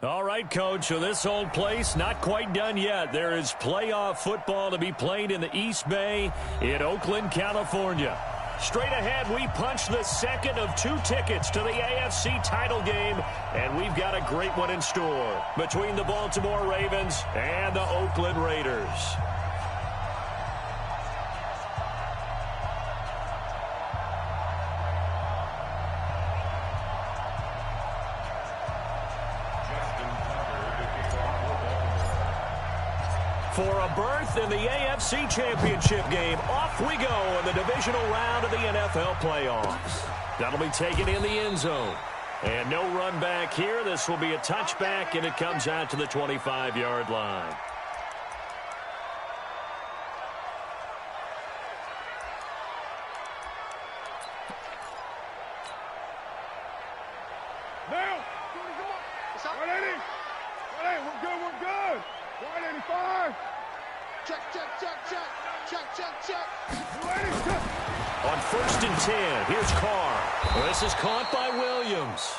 All right, Coach, so this old place not quite done yet. There is playoff football to be played in the East Bay in Oakland, California. Straight ahead, we punch the second of 2 tickets to the AFC title game, and we've got a great one in store between the Baltimore Ravens and the Oakland Raiders. For a berth in the AFC Championship game, off we go in the divisional round of the NFL playoffs. That'll be taken in the end zone. And no run back here. This will be a touchback, and it comes out to the 25-yard line. Now, 180. 180, we're good, we're good. 185. Check. 180, On 1st and 10, here's Carr. This is caught by Williams.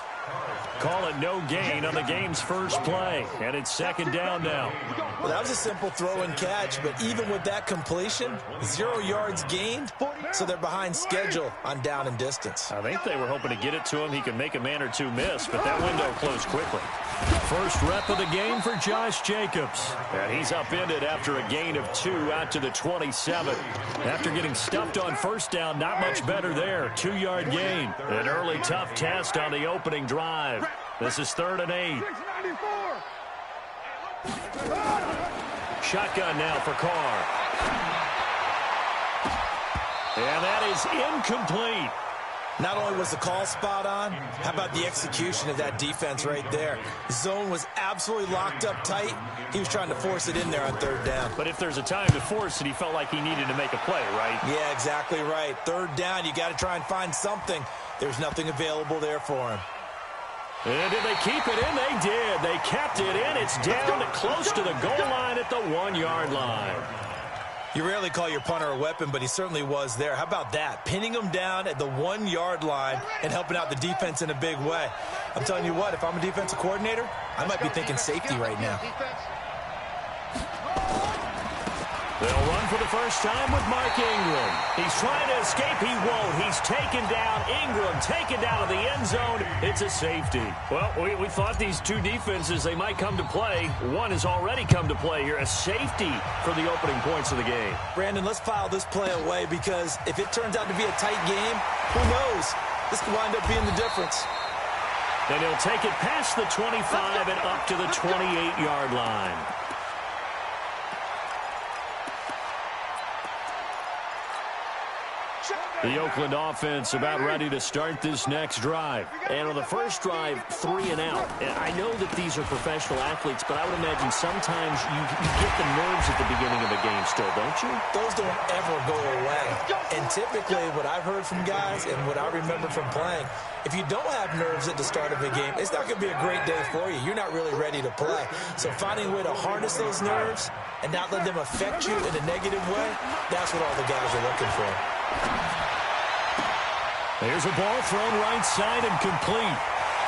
Call it no gain on the game's first play, and it's 2nd down now. Well, that was a simple throw and catch, but even with that completion, 0 yards gained, so they're behind schedule on down and distance. I think they were hoping to get it to him. He could make a man or two miss, but that window closed quickly. First rep of the game for Josh Jacobs. And he's upended after a gain of 2 out to the 27. After getting stuffed on 1st down, not much better there. 2-yard gain. An early tough test on the opening drive. This is 3rd and 8. Shotgun now for Carr. And that is incomplete. Not only was the call spot on, how about the execution of that defense right there? Zone was absolutely locked up tight. He was trying to force it in there on 3rd down. But if there's a time to force it, he felt like he needed to make a play, right? Yeah, exactly right. 3rd down, you got to try and find something. There's nothing available there for him. And did they keep it in? They did. They kept it in. It's down to close to the goal line at the 1-yard line. You rarely call your punter a weapon, but he certainly was there. How about that? Pinning him down at the 1-yard line and helping out the defense in a big way. I'm telling you what, if I'm a defensive coordinator, I might be thinking safety right now. They'll run for the first time with Mark Ingram. He's trying to escape. He won't. He's taken down. Ingram taken down to the end zone. It's a safety. Well, we thought these two defenses, they might come to play. One has already come to play here. A safety for the opening points of the game. Brandon, let's file this play away because if it turns out to be a tight game, who knows? This could wind up being the difference. And he'll take it past the 25 and up to the 28-yard line. The Oakland offense about ready to start this next drive. And on the first drive, 3 and out. And I know that these are professional athletes, but I would imagine sometimes you get the nerves at the beginning of a game still, don't you? Those don't ever go away. And typically what I've heard from guys and what I remember from playing, if you don't have nerves at the start of a game, it's not going to be a great day for you. You're not really ready to play. So finding a way to harness those nerves and not let them affect you in a negative way, that's what all the guys are looking for. There's a ball thrown right side and complete.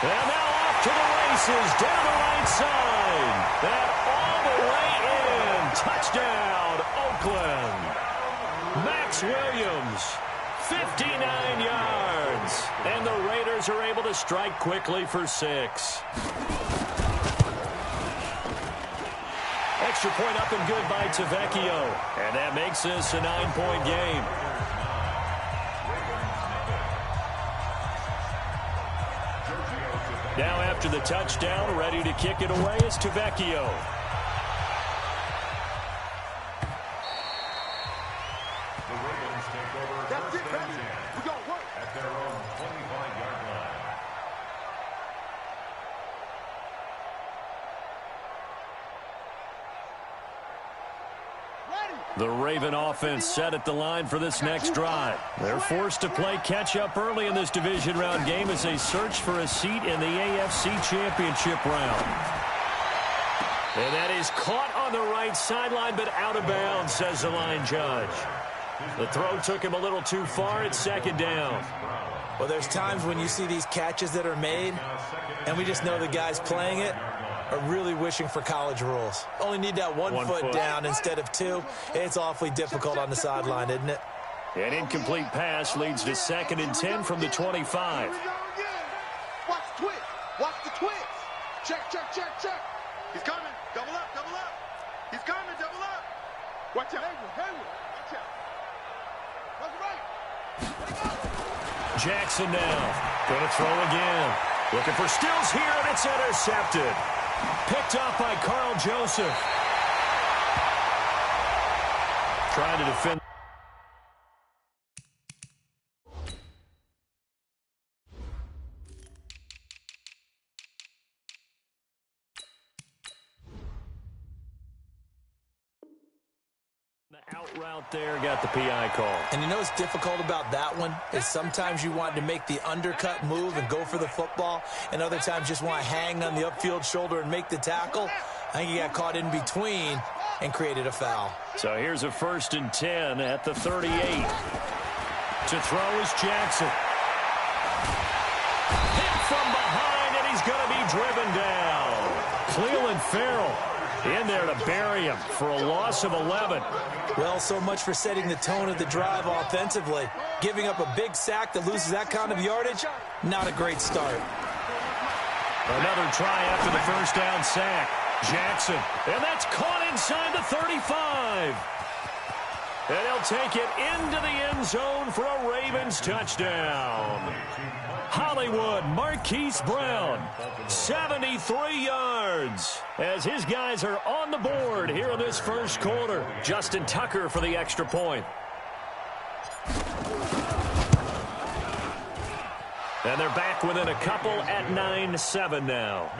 And now off to the races, down the right side. And all the way in. Touchdown, Oakland. Max Williams, 59 yards. And the Raiders are able to strike quickly for 6. Extra point up and good by Tavecchio. And that makes this a 9-point game. Now after the touchdown, ready to kick it away is Tavecchio. The Ravens take over first and 10 at their own 25-yard line. The Raven offense set at the line for this next drive. They're forced to play catch-up early in this division round game as they search for a seat in the AFC Championship round. And that is caught on the right sideline, but out of bounds, says the line judge. The throw took him a little too far. It's 2nd down. Well, there's times when you see these catches that are made, and we just know the guy's playing it. are really wishing for college rules. Only need that one foot down instead of two. It's awfully difficult on the sideline, isn't it? An incomplete pass leads to 2nd and 10 from the 25. Watch the twist. Watch the twist. Check, check, check, check. He's coming. Double up, double up. He's coming, double up. Watch out. Hayward. Watch out. Look right. Jackson now. Going to throw again. Looking for Stills here, and it's intercepted. Picked up by Carl Joseph. Trying to defend. The out route there got the PI call. And you know what's difficult about that one is sometimes you want to make the undercut move and go for the football, and other times just want to hang on the upfield shoulder and make the tackle. I think he got caught in between and created a foul. So here's a 1st and 10 at the 38. To throw is Jackson. Hit from behind, and he's going to be driven down. Cleveland Farrell in there to bury him for a loss of 11. Well, so much for setting the tone of the drive offensively. Giving up a big sack that loses that kind of yardage, not a great start. Another try after the 1st down sack. Jackson, and that's caught inside the 35. And he'll take it into the end zone for a Ravens touchdown. Hollywood Marquise Brown, 73 yards, as his guys are on the board here in this 1st quarter. Justin Tucker for the extra point. And they're back within a couple at 9-7 now.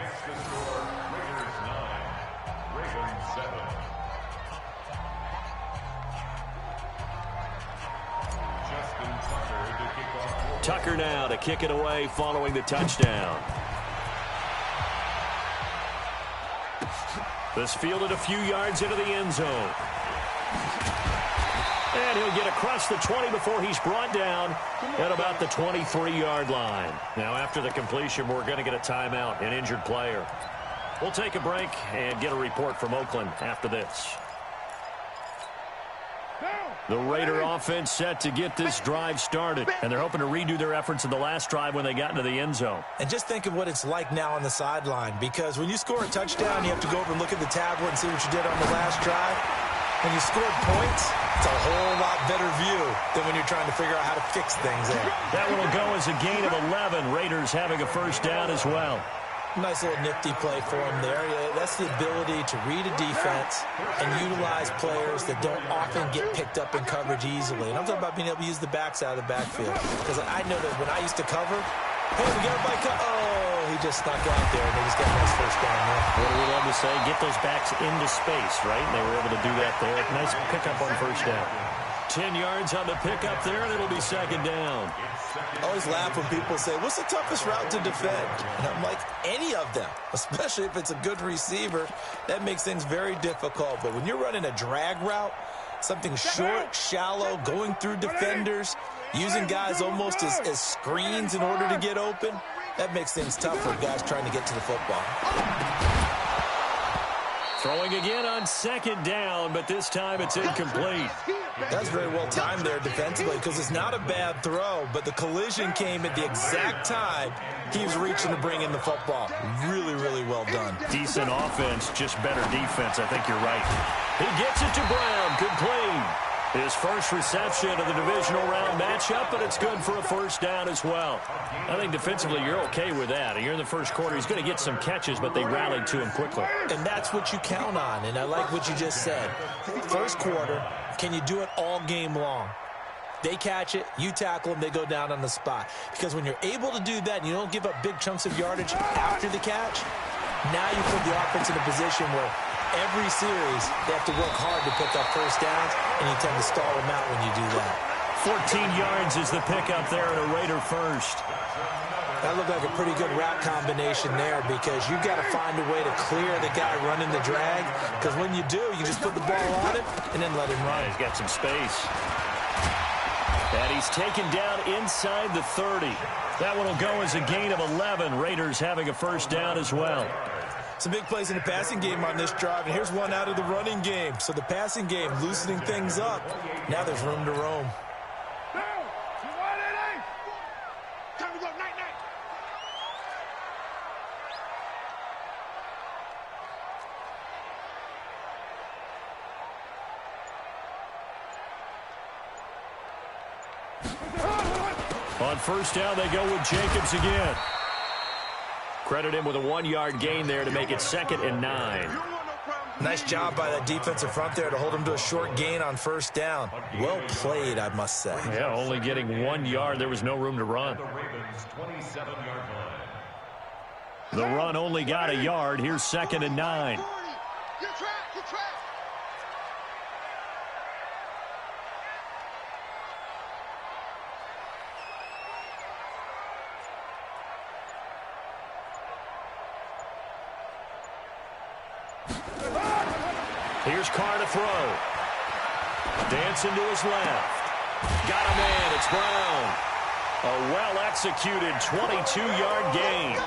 Tucker now to kick it away following the touchdown. This fielded a few yards into the end zone. And he'll get across the 20 before he's brought down at about the 23-yard line. Now, after the completion, we're going to get a timeout, an injured player. We'll take a break and get a report from Oakland after this. The Raider offense set to get this drive started, and they're hoping to redo their efforts in the last drive when they got into the end zone. And just think of what it's like now on the sideline, because when you score a touchdown, you have to go over and look at the tablet and see what you did on the last drive. When you scored points, it's a whole lot better view than when you're trying to figure out how to fix things there. That one will go as a gain of 11. Raiders having a 1st down as well. Nice little nifty play for him there. That's the ability to read a defense and utilize players that don't often get picked up in coverage easily. And I'm talking about being able to use the backs out of the backfield. Because I know that when I used to cover, hey, we got a bike. Oh, he just snuck out there, and they just got a nice 1st down there. What do we love to say? Get those backs into space, right? And they were able to do that there. Nice pickup on 1st down. 10 yards on the pickup there, and it'll be 2nd down. I always laugh when people say, what's the toughest route to defend? And I'm like, any of them, especially if it's a good receiver. That makes things very difficult. But when you're running a drag route, something short, shallow, going through defenders, using guys almost as screens in order to get open, that makes things tough for guys trying to get to the football. Throwing again on 2nd down, but this time it's incomplete. That's very well timed there defensively, because it's not a bad throw, but the collision came at the exact time he was reaching to bring in the football. Really, really well done. Decent offense, just better defense. I think you're right. He gets it to Brown. Good play. His 1st reception of the divisional round matchup, and it's good for a 1st down as well. I think defensively you're okay with that. You're in the 1st quarter. He's going to get some catches, but they rallied to him quickly. And that's what you count on, and I like what you just said. 1st quarter, can you do it all game long? They catch it, you tackle them, they go down on the spot. Because when you're able to do that and you don't give up big chunks of yardage after the catch, now you put the offense in a position where every series they have to work hard to pick up 1st downs, and you tend to stall them out when you do that. 14 yards is the pickup there at a Raider 1st. That looked like a pretty good route combination there, because you've got to find a way to clear the guy running the drag, because when you do, you just put the ball on it and then let him run. He's got some space. And he's taken down inside the 30. That one will go as a gain of 11. Raiders having a 1st down as well. Some big plays in the passing game on this drive, and here's one out of the running game. So the passing game loosening things up. Now there's room to roam. Time to go, night. On first down, they go with Jacobs again. Credit him with a 1-yard gain there to make it 2nd and 9. Nice job by that defensive front there to hold him to a short gain on first down. Well played, I must say. Yeah, only getting 1 yard. There was no room to run. The Ravens' 27-yard line. The run only got a yard. Here's 2nd and 9. Get track. Here's Carr to throw. Dancing to his left. Got a man. It's Brown. A well-executed 22-yard gain.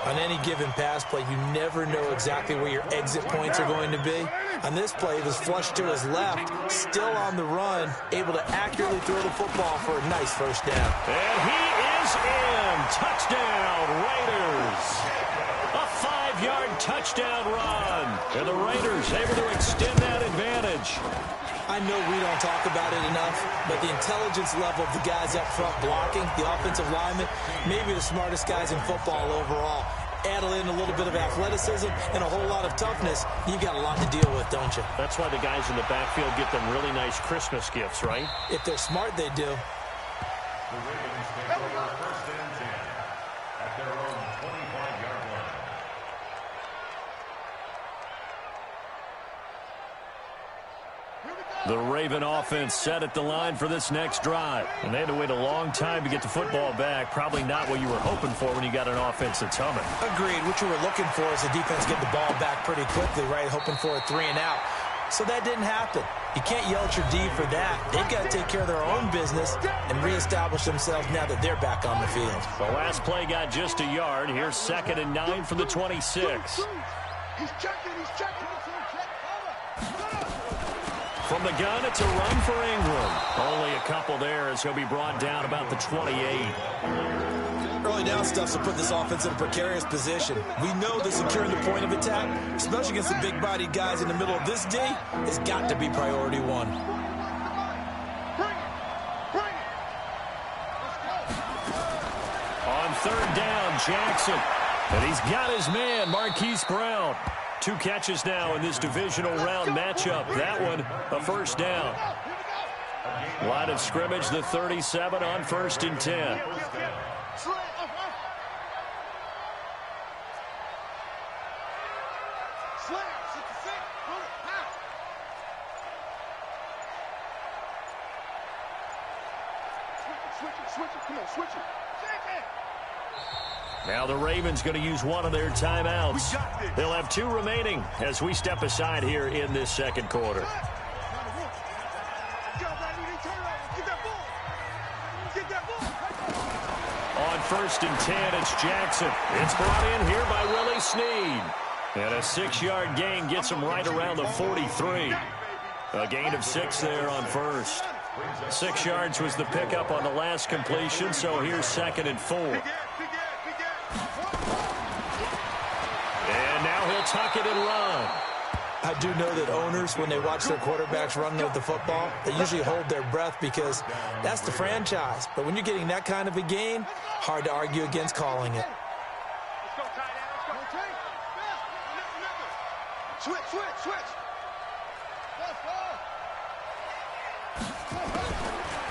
On any given pass play, you never know exactly where your exit points are going to be. On this play, it was flushed to his left, still on the run, able to accurately throw the football for a nice first down. And he is in. Touchdown, Raiders. A 5-yard touchdown run. And the Raiders able to extend that advantage. I know we don't talk about it enough, but the intelligence level of the guys up front blocking, the offensive linemen, maybe the smartest guys in football overall. Add in a little bit of athleticism and a whole lot of toughness, you've got a lot to deal with, don't you? That's why the guys in the backfield get them really nice Christmas gifts, right? If they're smart, they do. The Ravens take over 1st and 10 at their own 25-yard line. The Raven offense set at the line for this next drive. And they had to wait a long time to get the football back. Probably not what you were hoping for when you got an offense that's humming. Agreed. What you were looking for is the defense get the ball back pretty quickly, right? Hoping for a 3 and out. So that didn't happen. You can't yell at your D for that. They've got to take care of their own business and reestablish themselves now that they're back on the field. The last play got just a yard. Here's 2nd and 9 from the 26. He's checking. From the gun, it's a run for Ingram. Only a couple there as he'll be brought down about the 28. Early down stuff to put this offense in a precarious position. We know that securing the point of attack, especially against the big-bodied guys in the middle of this D, has got to be priority 1. Bring it. On 3rd down, Jackson. And he's got his man, Marquise Brown. 2 catches now in this divisional round matchup. That one, a first down. Line of scrimmage, the 37 on 1st and 10. Switch it. Now the Ravens going to use one of their timeouts. They'll have 2 remaining as we step aside here in this 2nd quarter. On 1st and 10, it's Jackson. It's brought in here by Willie Snead. And a 6-yard gain gets him right around the 43. A gain of 6 there on first. 6 yards was the pickup on the last completion, so here's 2nd and 4. And now he'll tuck it and run. I do know that owners, when they watch their quarterbacks run with the football, they usually hold their breath because that's the franchise. But when you're getting that kind of a gain, hard to argue against calling it. Switch.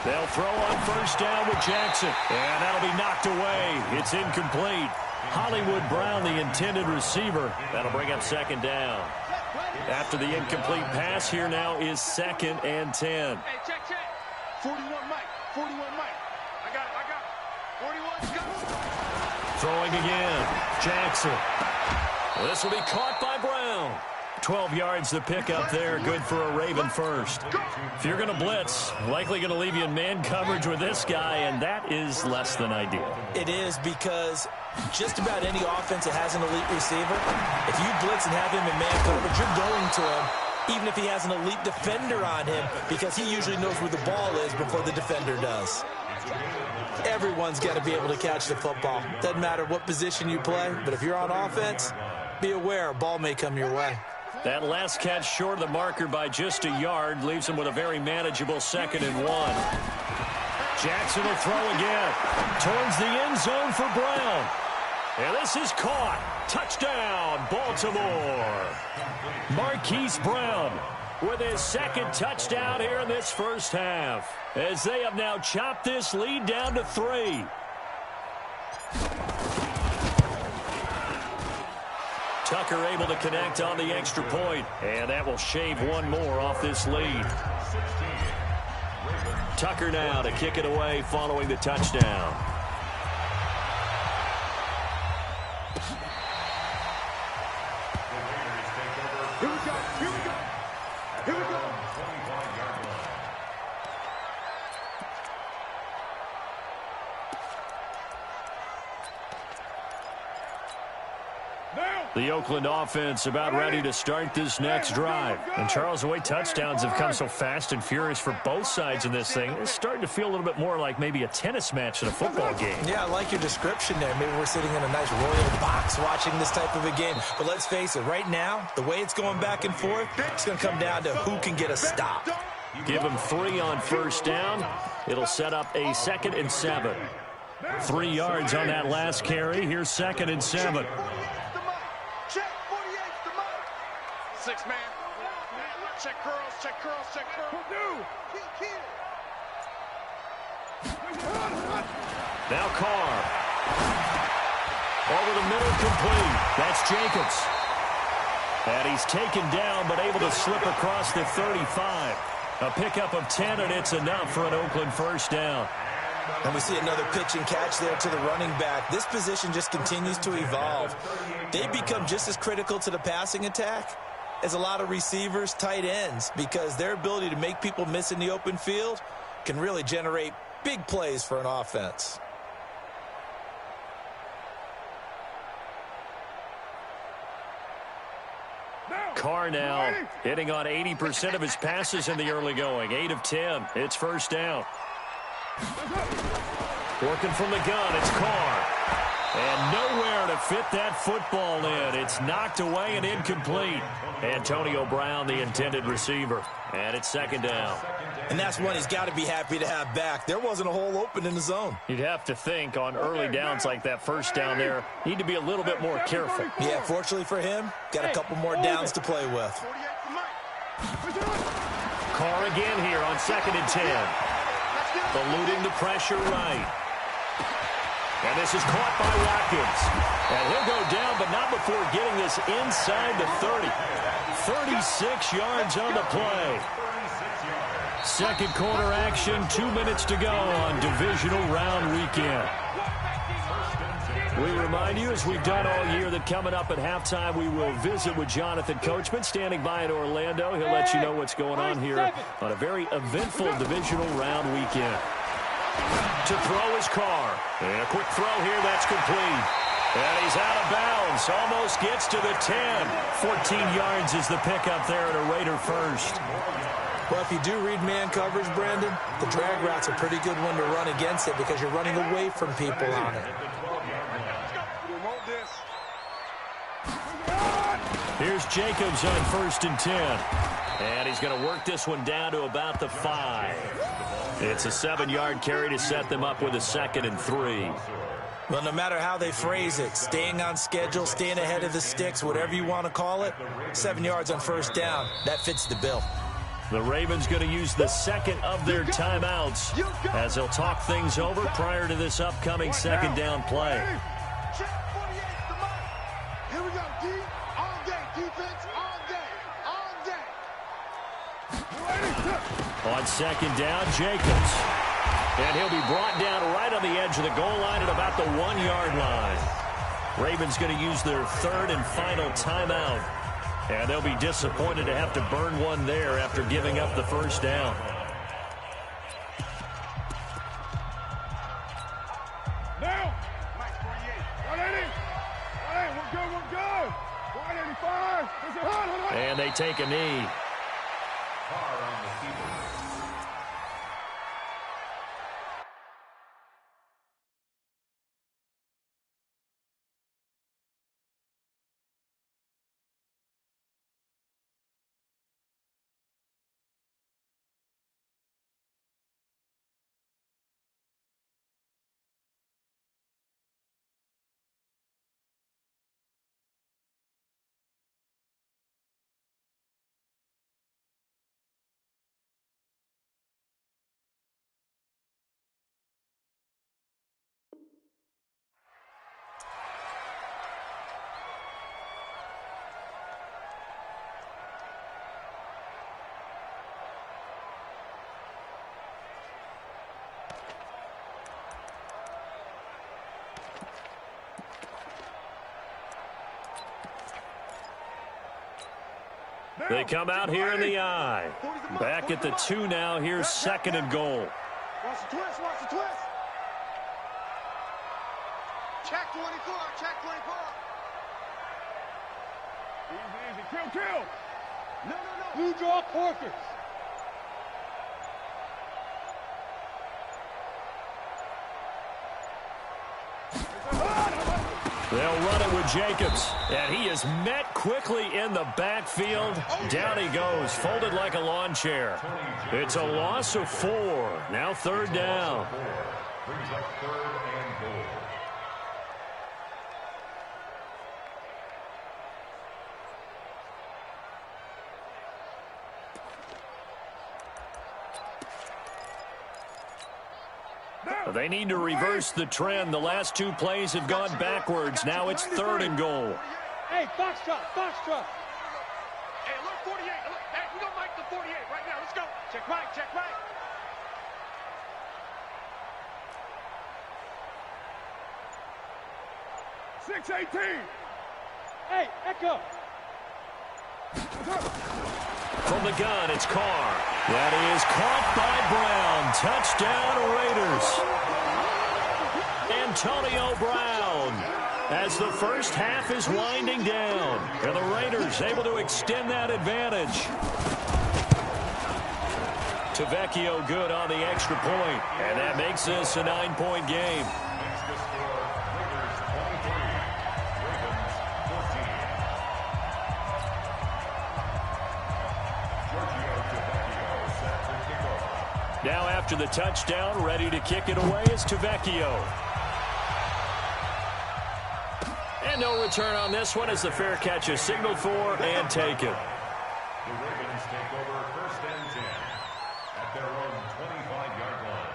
They'll throw on first down with Jackson. And that'll be knocked away. It's incomplete. Hollywood Brown, the intended receiver. That'll bring up 2nd down. After the incomplete pass, here now is 2nd and 10. Hey, check. 41 Mike. I got it. 41, go. Throwing again. Jackson. This will be caught by Brown. 12 yards the pickup there. Good for a Raven first. If you're going to blitz, likely going to leave you in man coverage with this guy, and that is less than ideal. It is because Just about any offense that has an elite receiver, if you blitz and have him in man coverage, you're going to him, even if he has an elite defender on him, because he usually knows where the ball is before the defender does. Everyone's got to be able to catch the football. Doesn't matter what position you play, but if you're on offense, be aware a ball may come your way. That last catch short of the marker by just a yard leaves him with a very manageable 2nd and 1. Jackson will throw again. Towards the end zone for Brown. And this is caught. Touchdown, Baltimore. Marquise Brown with his 2nd touchdown here in this first half, as they have now chopped this lead down to 3. Tucker able to connect on the extra point, and that will shave one more off this lead. Tucker now to kick it away following the touchdown. Here we go. Here we go. Here we go. The Oakland offense about ready to start this next drive. And Charles, the way touchdowns have come so fast and furious for both sides in this thing, it's starting to feel a little bit more like maybe a tennis match than a football game. Yeah, I like your description there. Maybe we're sitting in a nice royal box watching this type of a game. But let's face it, right now, the way it's going back and forth, it's going to come down to who can get a stop. Give him 3 on first down. It'll set up a 2nd and 7. 3 yards on that last carry. Here's 2nd and 7. 6-man. Check curls, check curls, check curls. Now Carr. Over the middle, complete. That's Jacobs. And he's taken down, but able to slip across the 35. A pickup of 10, and it's enough for an Oakland first down. And we see another pitch and catch there to the running back. This position just continues to evolve. They become just as critical to the passing attack as a lot of receivers, tight ends, because their ability to make people miss in the open field can really generate big plays for an offense. Carr now hitting on 80% of his passes in the early going. 8 of 10. It's first down. Working from the gun, it's Carr. And nowhere to fit that football in. It's knocked away and incomplete. Antonio Brown, the intended receiver. And it's 2nd down. And that's one he's got to be happy to have back. There wasn't a hole open in the zone. You'd have to think on early downs like that first down there, need to be a little bit more careful. Yeah, fortunately for him, got a couple more downs to play with. Carr again here on 2nd and 10. Eluding the pressure right. And this is caught by Watkins. And he'll go down, but not before getting this inside the 30. 36 yards on the play. Second quarter action, 2 minutes to go on divisional round weekend. We remind you, as we've done all year, that coming up at halftime, we will visit with Jonathan Coachman, standing by in Orlando. He'll let you know what's going on here on a very eventful divisional round weekend. To throw his Carr. And a quick throw here, that's complete. And he's out of bounds. Almost gets to the 10. 14 yards is the pickup there at a Raider first. Well, if you do read man coverage, Brandon, the drag route's a pretty good one to run against it because you're running away from people on it. Here's Jacobs on 1st and 10. And he's going to work this one down to about the 5. It's a 7-yard carry to set them up with a 2nd and 3. Well, no matter how they phrase it, staying on schedule, staying ahead of the sticks, whatever you want to call it, 7 yards on first down, that fits the bill. The Ravens going to use the 2nd of their timeouts as they'll talk things over prior to this upcoming 2nd down play. Here we go, D. All day, defense, all day, all day. On 2nd down, Jacobs. And he'll be brought down right on the edge of the goal line at about the 1-yard line. Ravens going to use their 3rd and final timeout. And they'll be disappointed to have to burn one there after giving up the first down. Now, Mike 48. And they take a knee. Carr on the keeper. They come out here in the eye. Back at the 2 now. Here's 2nd and goal. Watch the twist, watch the twist. Check 24, check 24. Easy, easy, kill. No. Blue draw Corkers. They'll run it with Jacobs. And he is met quickly in the backfield. Down he goes, folded like a lawn chair. It's a loss of 4. Now 3rd down. Brings up 3rd and goal. They need to reverse the trend. The last 2 plays have gone backwards. Now it's 3rd and goal. Hey, Foxtrot. Hey, alert 48. Hey, we don't like the 48 right now. Let's go. Check right. 6-18. Hey, Echo. From the gun, it's Carr. That is caught by Brown. Touchdown, Raiders. Antonio Brown, as the first half is winding down. And the Raiders able to extend that advantage. Tavecchio good on the extra point. And that makes this a 9-point game. Extra score, Raiders 23, Ravens 14. Now after the touchdown, ready to kick it away is Tavecchio. And no return on this one as the fair catch is signaled for and taken. The Ravens take over 1st and 10 at their own 25-yard line.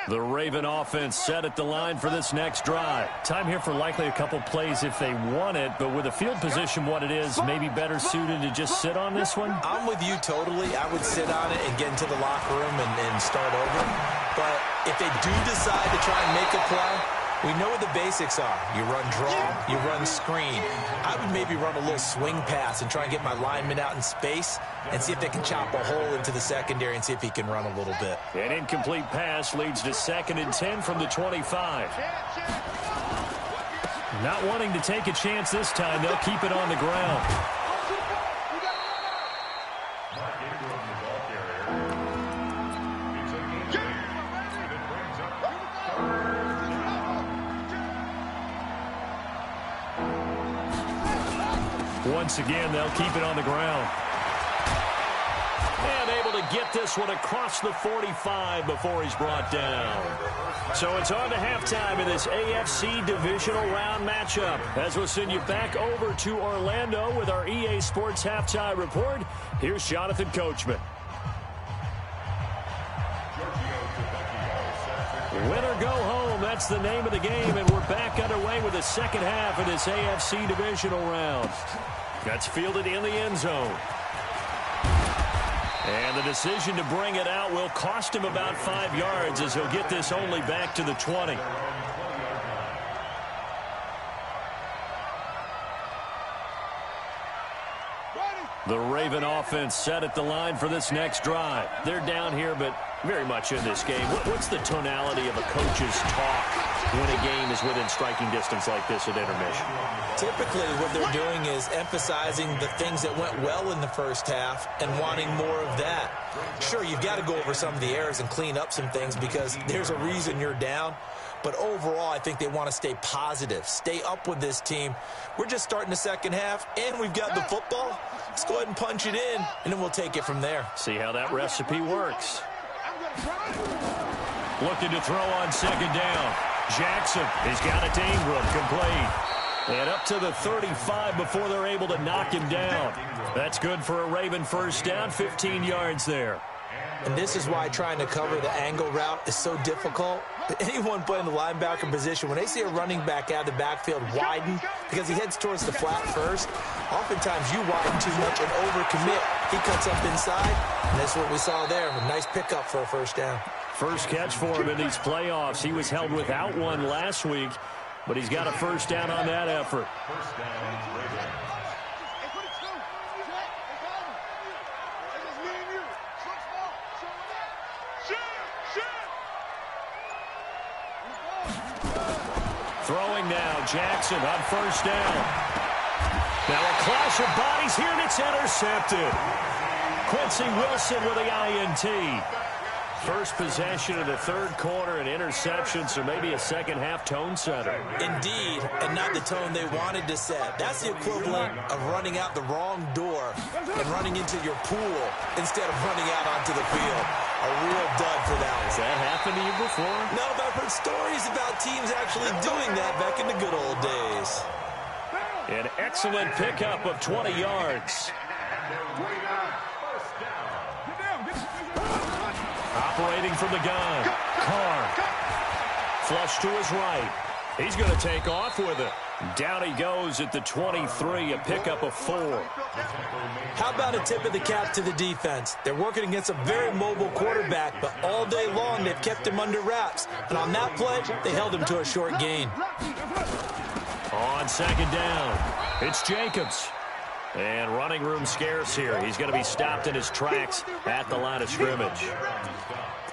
The Raven offense set at the line for this next drive. Time here for likely a couple plays if they want it, but with the field position what it is, maybe better suited to just sit on this one? I'm with you totally. I would sit on it and get into the locker room and start over. But if they do decide to try and make a play, we know what the basics are. You run draw, you run screen. I would maybe run a little swing pass and try and get my lineman out in space and see if they can chop a hole into the secondary and see if he can run a little bit. An incomplete pass leads to 2nd and 10 from the 25. Not wanting to take a chance this time, they'll keep it on the ground. Once again, they'll keep it on the ground. And able to get this one across the 45 before he's brought down. So it's on to halftime in this AFC divisional round matchup. As we'll send you back over to Orlando with our EA Sports halftime report. Here's Jonathan Coachman. Win or go home, that's the name of the game, and we're back underway with the second half of this AFC divisional round. That's fielded in the end zone. And the decision to bring it out will cost him about 5 yards as he'll get this only back to the 20. The Raven offense set at the line for this next drive. They're down here, but very much in this game. What's the tonality of a coach's talk when a game is within striking distance like this at intermission? Typically, what they're doing is emphasizing the things that went well in the first half and wanting more of that. Sure, you've got to go over some of the errors and clean up some things because there's a reason you're down. But overall, I think they want to stay positive, stay up with this team. We're just starting the second half, and we've got the football. Let's go ahead and punch it in, and then we'll take it from there. See how that recipe works. Looking to throw on second down. Jackson has got it to Ingram, complete. And up to the 35 before they're able to knock him down. That's good for a Raven first down, 15 yards there. And this is why trying to cover the angle route is so difficult. Anyone playing the linebacker position, when they see a running back out of the backfield widen because he heads towards the flat first, oftentimes you widen too much and overcommit. He cuts up inside, and that's what we saw there. A nice pickup for a first down. First catch for him in these playoffs. He was held without one last week, but he's got a first down on that effort. First down, Raven. Throwing now, Jackson on first down. Now a clash of bodies here, and it's intercepted. Quincy Wilson with the INT. First possession of the third quarter, an interception, so maybe a second-half tone setter. Indeed, and not the tone they wanted to set. That's the equivalent of running out the wrong door and running into your pool instead of running out onto the field. A real dud for that one. Has that happened to you before? No, but I've heard stories about teams actually doing that back in the good old days. An excellent pickup of 20 yards. Operating from the gun. Carr. Flush to his right. He's going to take off with it. Down he goes at the 23, a pickup of 4. How about a tip of the cap to the defense? They're working against a very mobile quarterback, but all day long they've kept him under wraps. And on that play, they held him to a short gain. On second down, it's Jacobs. And running room scarce here. He's going to be stopped in his tracks at the line of scrimmage.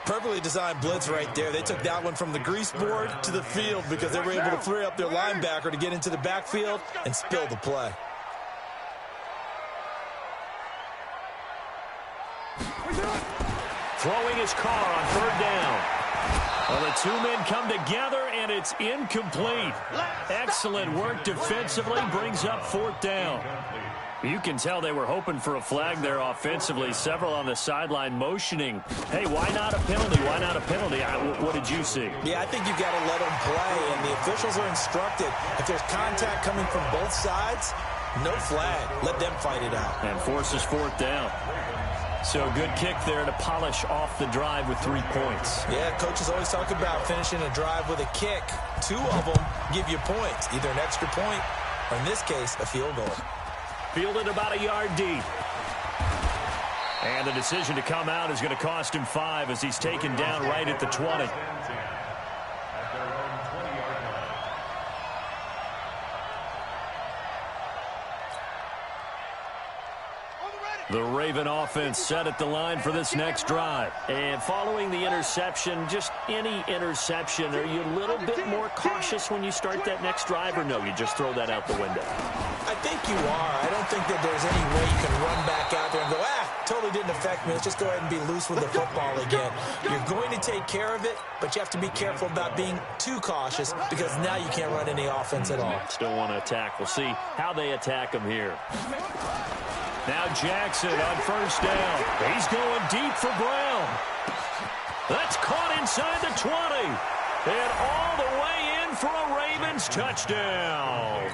Perfectly designed blitz right there. They took that one from the grease board to the field because they were able to free up their linebacker to get into the backfield and spill the play. Throwing his Carr on third down. Well, the two men come together, and it's incomplete. Excellent work defensively, brings up fourth down. You can tell they were hoping for a flag there offensively. Several on the sideline motioning. Hey, why not a penalty? Why not a penalty? What did you see? Yeah, I think you've got to let them play, and the officials are instructed. If there's contact coming from both sides, no flag. Let them fight it out. And forces fourth down. So good kick there to polish off the drive with 3 points. Yeah, coaches always talk about finishing a drive with a kick. 2 of them give you points, either an extra point or, in this case, a field goal. Fielded about a yard deep. And the decision to come out is going to cost him 5 as he's taken down right at the 20. The Raven offense set at the line for this next drive. And following the interception, just any interception, are you a little bit more cautious when you start that next drive, or no, you just throw that out the window? I think you are. I don't think that there's any way you can run back out there and go, totally didn't affect me. Let's just go ahead and be loose with the football again. You're going to take care of it, but you have to be careful about being too cautious because now you can't run any offense at all. Still want to attack. We'll see how they attack him here. Now Jackson on first down. He's going deep for Brown. That's caught inside the 20. And all the way in for a Ravens touchdown.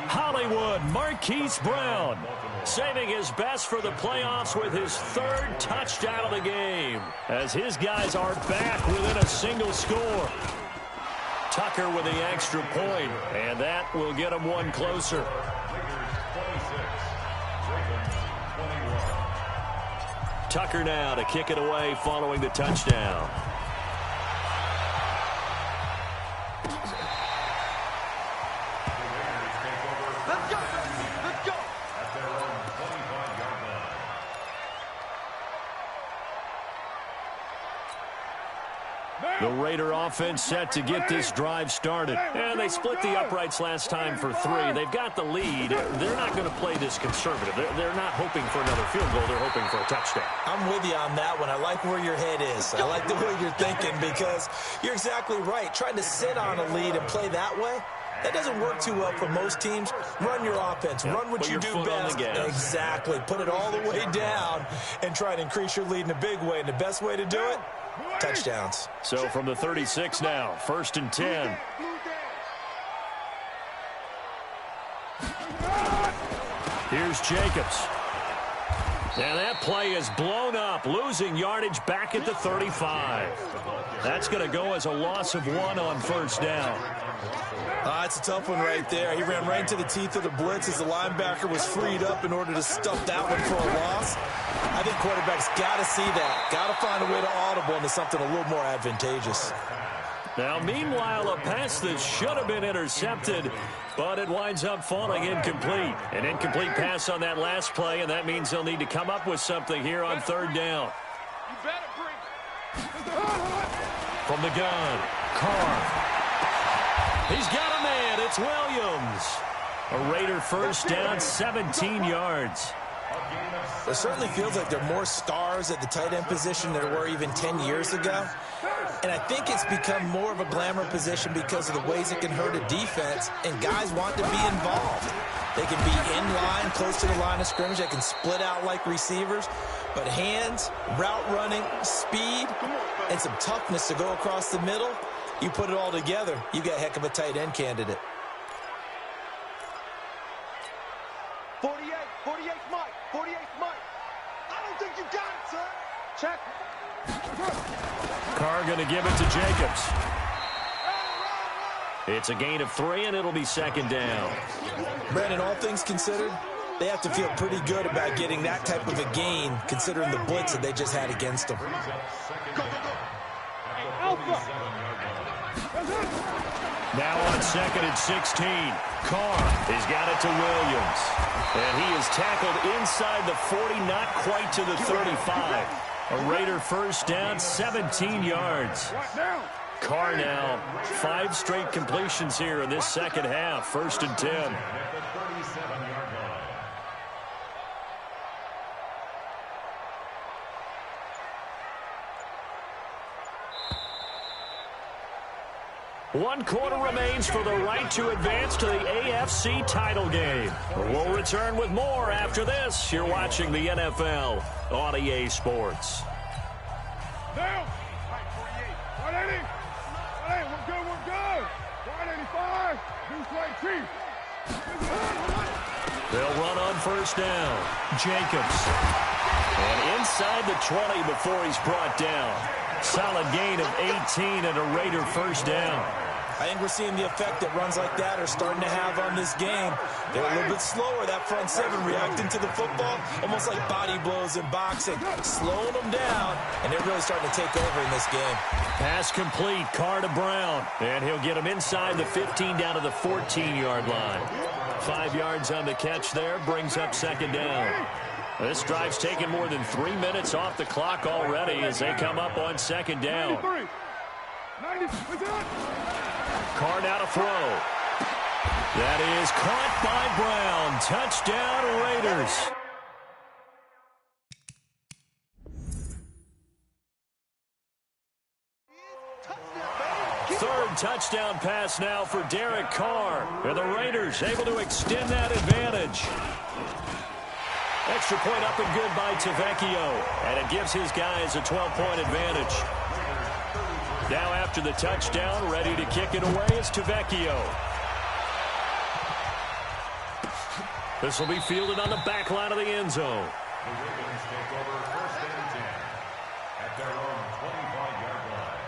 Hollywood Marquise Brown saving his best for the playoffs with his 3rd touchdown of the game as his guys are back within a single score. Tucker with the extra point, and that will get him one closer. Tucker now to kick it away following the touchdown. Let's go. Let's go. At their own 25-yard line. The Raider offense set to get this drive started. And they split the uprights last time for 3. They've got the lead. They're not going to play this conservative. They're not hoping for another field goal. They're hoping for a touchdown. I'm with you on that one. I like where your head is. I like the way you're thinking because you're exactly right. Trying to sit on a lead and play that way, that doesn't work too well for most teams. Run your offense. Run what you do best. Exactly. Put it all the way down and try to increase your lead in a big way. And the best way to do it, touchdowns. So from the 36 now, 1st and 10. Here's Jacobs. And that play is blown up, losing yardage back at the 35. That's going to go as a loss of 1 on 1st down. It's a tough one right there. He ran right into the teeth of the blitz as the linebacker was freed up in order to stuff that one for a loss. I think quarterbacks got to see that. Got to find a way to audible into something a little more advantageous. Now, meanwhile, a pass that should have been intercepted, but it winds up falling incomplete. An incomplete pass on that last play, and that means they'll need to come up with something here on 3rd down. You better bring. From the gun, Carr. He's got a man. It's Williams. A Raider 1st down, 17 yards. It certainly feels like there are more stars at the tight end position than there were even 10 years ago. And I think it's become more of a glamour position because of the ways it can hurt a defense, and guys want to be involved. They can be in line, close to the line of scrimmage. They can split out like receivers. But hands, route running, speed, and some toughness to go across the middle, you put it all together, you got a heck of a tight end candidate. 48 Mike. 48 Mike. I don't think you got it, son. Check. Carr going to give it to Jacobs. It's a gain of 3, and it'll be 2nd down. Brandon, all things considered, they have to feel pretty good about getting that type of a gain, considering the blitz that they just had against them. Now on 2nd and 16. Carr has got it to Williams. And he is tackled inside the 40, not quite to the 35. A Raider 1st down, 17 yards. Carr now, 5 straight completions here in this 2nd half. 1st and 10. One quarter remains for the right to advance to the AFC title game. We'll return with more after this. You're watching the NFL on EA Sports. Down. 180. 180. We're good. 185. Deuce Lake Chief. They'll run on 1st down. Jacobs. And inside the 20 before he's brought down. Solid gain of 18 and a Raider 1st down. I think we're seeing the effect that runs like that are starting to have on this game. They're a little bit slower, that front 7, reacting to the football, almost like body blows in boxing, slowing them down, and they're really starting to take over in this game. Pass complete, Carr to Brown, and he'll get him inside the 15 down to the 14-yard line. 5 yards on the catch there, brings up 2nd down. This drive's taken more than 3 minutes off the clock already as they come up on 2nd down. 90. Carr now to throw. That is caught by Brown. Touchdown, Raiders. Third touchdown pass now for Derek Carr. And the Raiders able to extend that advantage. Extra point up and good by Tavecchio. And it gives his guys a 12-point advantage. Now after the touchdown, ready to kick it away is Tavecchio. This will be fielded on the back line of the end zone. The Ravens take over 1st and 10 at their own 25-yard line.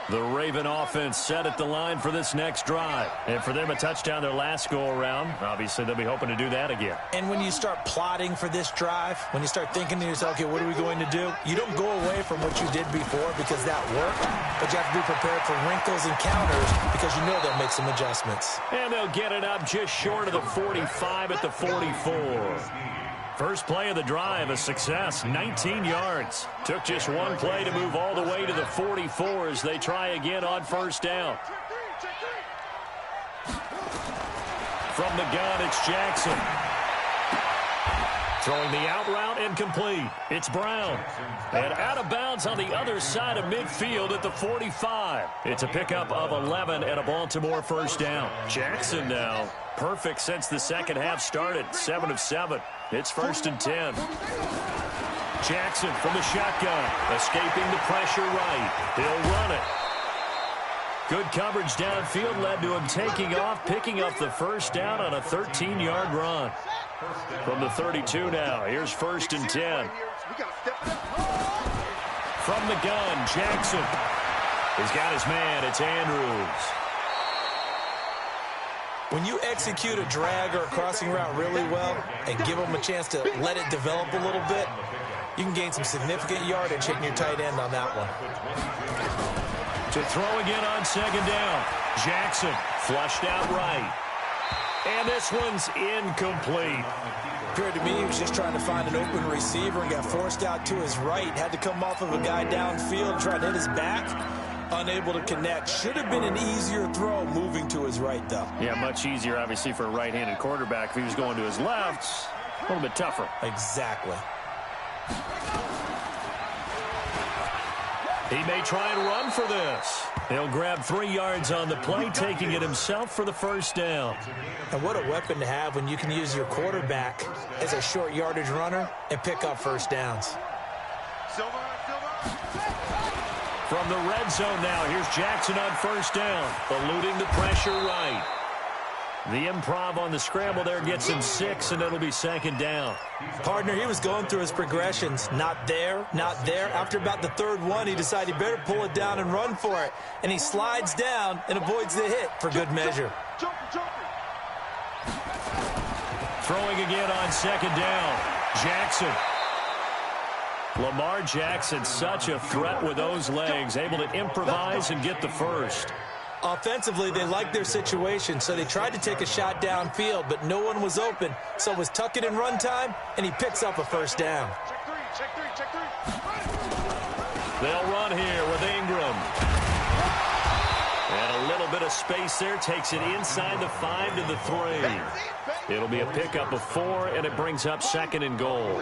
The Raven offense set at the line for this next drive. And for them, a touchdown their last go-around. Obviously, they'll be hoping to do that again. And when you start plotting for this drive, when you start thinking to yourself, okay, what are we going to do? You don't go away from what you did before because that worked, but you have to be prepared for wrinkles and counters because you know they'll make some adjustments. And they'll get it up just short of the 45 at the 44. First play of the drive, a success, 19 yards. Took just one play to move all the way to the 44 as they try again on first down. From the gun, it's Jackson. Throwing the out route and complete. It's Brown. And out of bounds on the other side of midfield at the 45. It's a pickup of 11 and a Baltimore first down. Jackson now, perfect since the second half started, 7 of 7. It's 1st and 10. Jackson from the shotgun, escaping the pressure right. He'll run it. Good coverage downfield led to him taking off, picking up the first down on a 13-yard run. From the 32 now, here's 1st and 10. From the gun, Jackson. He's got his man, it's Andrews. When you execute a drag or a crossing route really well and give them a chance to let it develop a little bit, you can gain some significant yardage hitting your tight end on that one. To throw again on second down. Jackson flushed out right. And this one's incomplete. Appeared to me he was just trying to find an open receiver and got forced out to his right. Had to come off of a guy downfield, try to hit his back. Unable to connect. Should have been an easier throw moving to his right, though. Yeah, much easier, obviously, for a right-handed quarterback. If he was going to his left, a little bit tougher. Exactly. He may try and run for this. He'll grab 3 yards on the play, taking it himself for the first down. And what a weapon to have when you can use your quarterback as a short yardage runner and pick up first downs. From the red zone now, here's Jackson on first down, eluding the pressure right. The improv on the scramble there gets him 6, and it'll be second down. Partner, he was going through his progressions. Not there, not there. After about the third one, he decided he better pull it down and run for it. And he slides down and avoids the hit for good measure. Throwing again on second down. Jackson. Lamar Jackson, such a threat with those legs, able to improvise and get the first. Offensively, they liked their situation, so they tried to take a shot downfield, but no one was open. So it was tuck it in run time, and he picks up a first down. Check three. They'll run here with Ingram. And a little bit of space there, takes it inside the 5 to the 3. It'll be a pickup of 4, and it brings up 2nd and goal.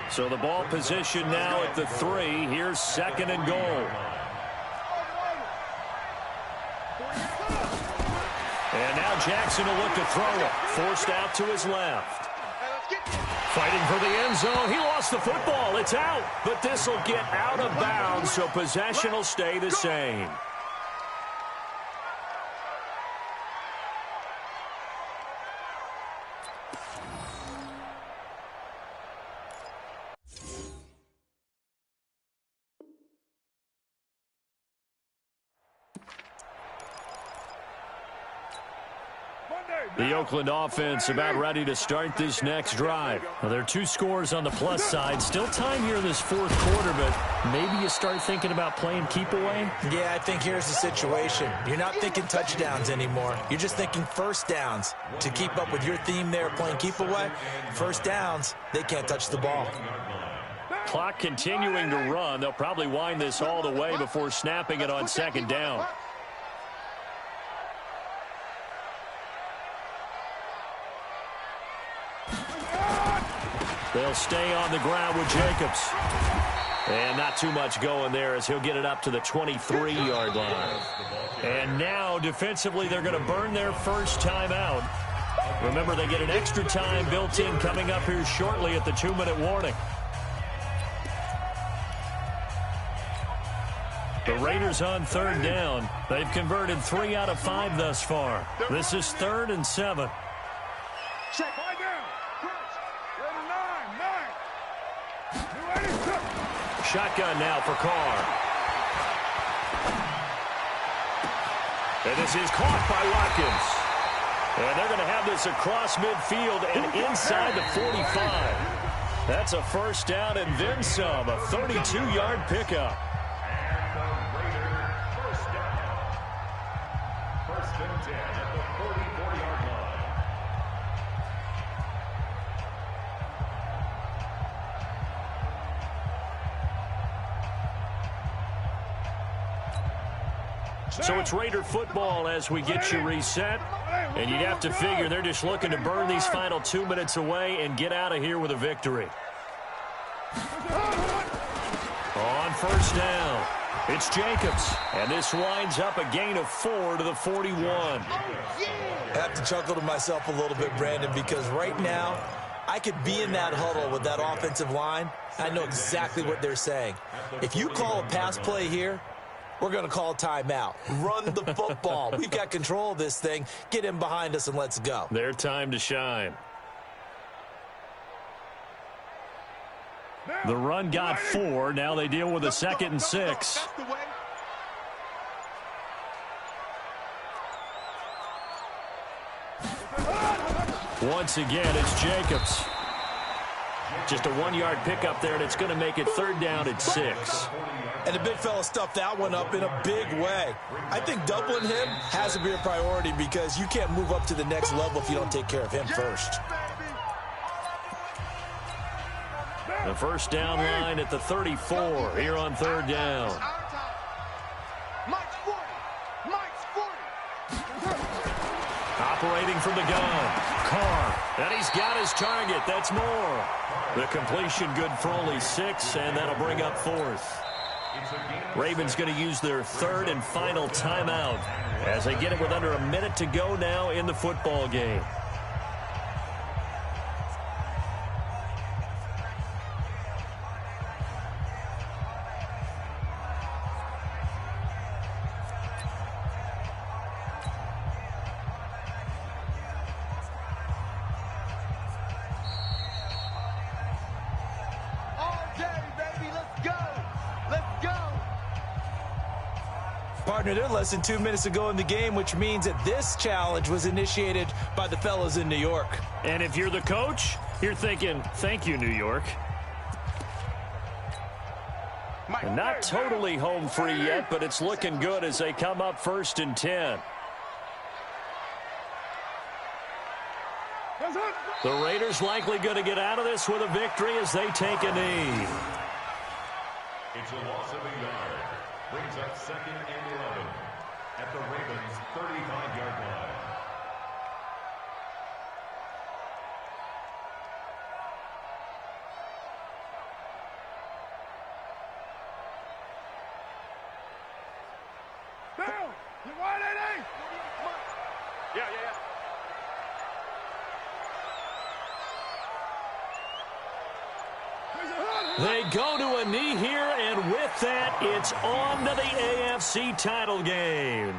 So the ball position now at the 3. Here's 2nd and goal. And now Jackson will look to throw it. Forced out to his left. Fighting for the end zone. He lost the football. It's out. But this will get out of bounds, so possession will stay the same. The Oakland offense about ready to start this next drive. Now, there are 2 scores on the plus side. Still time here in this 4th quarter, but maybe you start thinking about playing keep away? Yeah, I think here's the situation. You're not thinking touchdowns anymore. You're just thinking first downs. To keep up with your theme there, playing keep away, first downs, they can't touch the ball. Clock continuing to run. They'll probably wind this all the way before snapping it on second down. They'll stay on the ground with Jacobs. And not too much going there as he'll get it up to the 23-yard line. And now, defensively, they're going to burn their first timeout. Remember, they get an extra time built in coming up here shortly at the 2-minute warning. The Raiders on 3rd down. They've converted 3 out of 5 thus far. This is 3rd and 7. Check. Right down. Nine. Shotgun now for Carr. And this is caught by Watkins. And they're going to have this across midfield and inside the 45. That's a first down and then some, a 32-yard pickup. And the Raider first down. First and 10 at the 44-yard line. So it's Raider football as we get you reset. And you'd have to figure they're just looking to burn these final 2 minutes away and get out of here with a victory. On first down, it's Jacobs. And this winds up a gain of 4 to the 41. I have to chuckle to myself a little bit, Brandon, because right now I could be in that huddle with that offensive line. I know exactly what they're saying. If you call a pass play here, we're going to call timeout. Run the football. We've got control of this thing. Get in behind us and let's go. Their time to shine. The run got 4. Now they deal with a 2nd and 6. Once again, it's Jacobs. Just a 1-yard pickup there, and it's going to make it 3rd down at 6. And the big fella stuffed that one up in a big way. I think doubling him has to be a priority because you can't move up to the next level if you don't take care of him first. The first down line at the 34 here on 3rd down. Operating from the gun, Carr, and he's got his target. That's more. The completion good for only 6, and that'll bring up 4th. Ravens going to use their 3rd and final timeout as they get it with under a minute to go now in the football game. Partner, they're less than 2 minutes to go in the game, which means that this challenge was initiated by the fellas in New York. And if you're the coach, you're thinking, thank you, New York. And not totally home free yet, but it's looking good as they come up 1st and 10. The Raiders likely going to get out of this with a victory as they take a knee. It's a loss of a yard. Brings up 2nd and 11 at the Ravens' 35-yard line. Down! You want it, Yeah. They go to a knee here, and with that, it's on to the AFC title game.